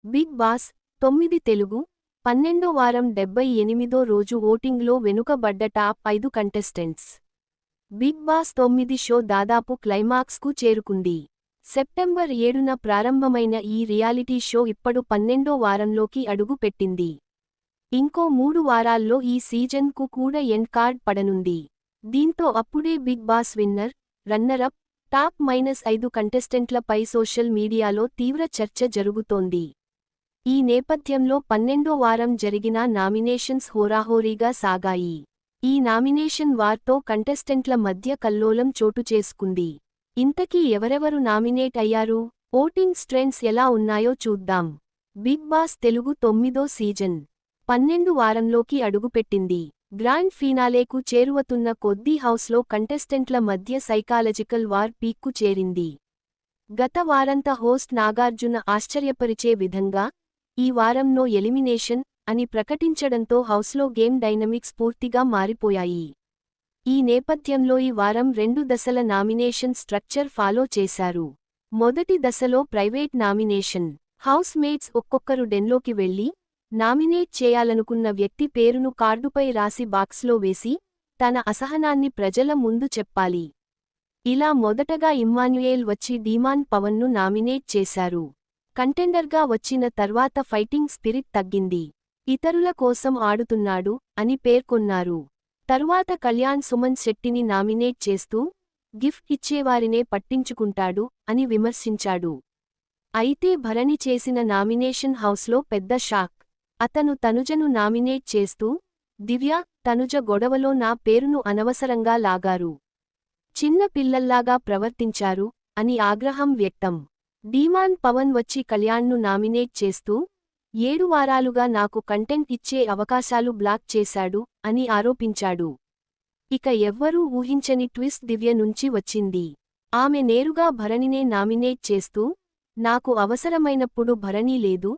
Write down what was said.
Big Boss 9 Telugu 12 వారం 78వ రోజు ఓటింగ్లో వెనుకబడ్డ top 5 contestants. Bigg Boss 9 show దాదాపు క్లైమాక్స్కు చేరుకుంది. సెప్టెంబర్ 7న ప్రారంభమైన ఈ రియాలిటీ షో ఇప్పుడు 12వ వారంలోకి అడుగు పెట్టింది. ఇంకో 3 వారాల్లో ఈ సీజన్కు కూడా ఎండ్ కార్డ్ పడనుంది. దీంతో అప్పుడే big boss winner, runner-up, top -5 కంటెస్టెంట్లపై సోషల్ మీడియాలో తీవ్ర చర్చ జరుగుతోంది. ఈ నేపథ్యంలో 12వ వారం జరిగిన నామినేషన్స్ హోరాహోరీగా సాగాయి. ఈ నామినేషన్ వార్తో కంటెస్టెంట్ల మధ్య కల్లోలం చోటుచేసుకుంది. ఇంతకీ ఎవరెవరు నామినేట్ అయ్యారు? ఓటింగ్ ట్రెండ్స్ ఎలా ఉన్నాయో చూద్దాం. బిగ్ బాస్ తెలుగు 9వ సీజన్ 12 వారంలోకి అడుగుపెట్టింది. గ్రాండ్ ఫినాలేకు చేరువతున్న కొద్దీ హౌస్లో కంటెస్టెంట్ల మధ్య సైకాలజికల్ వార్ పీక్కు చేరింది. గత వారంతా హోస్ట్ నాగార్జున ఆశ్చర్యపరిచే విధంగా ఈ వారం నో ఎలిమినేషన్ అని ప్రకటించడంతో హౌస్లో గేమ్ డైనమిక్స్ పూర్తిగా మారిపోయాయి. ఈ నేపథ్యంలో ఈ వారం 2 దశల నామినేషన్ స్ట్రక్చర్ ఫాలో చేశారు. మొదటి దశలో ప్రైవేట్ నామినేషన్. హౌస్ మేట్స్ ఒక్కొక్కరు డెన్లోకి వెళ్లి నామినేట్ చేయాలనుకున్న వ్యక్తి పేరును కార్డుపై రాసి బాక్స్లో వేసి తన అసహనాన్ని ప్రజల ముందు చెప్పాలి. ఇలా మొదటగా ఇమ్మాన్యుయేల్ వచ్చి డీమాన్ పవన్ను నామినేట్ చేశారు. కంటెండర్గా వచ్చిన తర్వాత ఫైటింగ్ స్పిరిట్ తగ్గింది. ఇతరుల కోసం ఆడుతున్నాడు అని పేర్కొన్నారు. తరువాత కళ్యాణ్ సుమన్ శెట్టిని నామినేట్ చేస్తూ గిఫ్ట్ ఇచ్చేవారినే పట్టించుకుంటాడు అని విమర్శించాడు. అయితే భరణి చేసిన నామినేషన్ హౌస్లో పెద్ద షాక్. అతను తనుజను నామినేట్ చేస్తూ దివ్య, తనుజ గొడవలో నా పేరును అనవసరంగా లాగారు. చిన్న పిల్లల్లాగా ప్రవర్తించారు అని ఆగ్రహం వ్యక్తం. డీమాన్ పవన్ వచ్చి కళ్యాణ్ను నామినేట్ చేస్తూ 7 వారాలుగా నాకు కంటెంట్ ఇచ్చే అవకాశాలు బ్లాక్ చేశాడు అని ఆరోపించాడు. ఇక ఎవ్వరూ ఊహించని ట్విస్ట్ దివ్య నుంచి వచ్చింది. ఆమె నేరుగా భరణినే నామినేట్ చేస్తూ నాకు అవసరమైనప్పుడు భరణి లేదు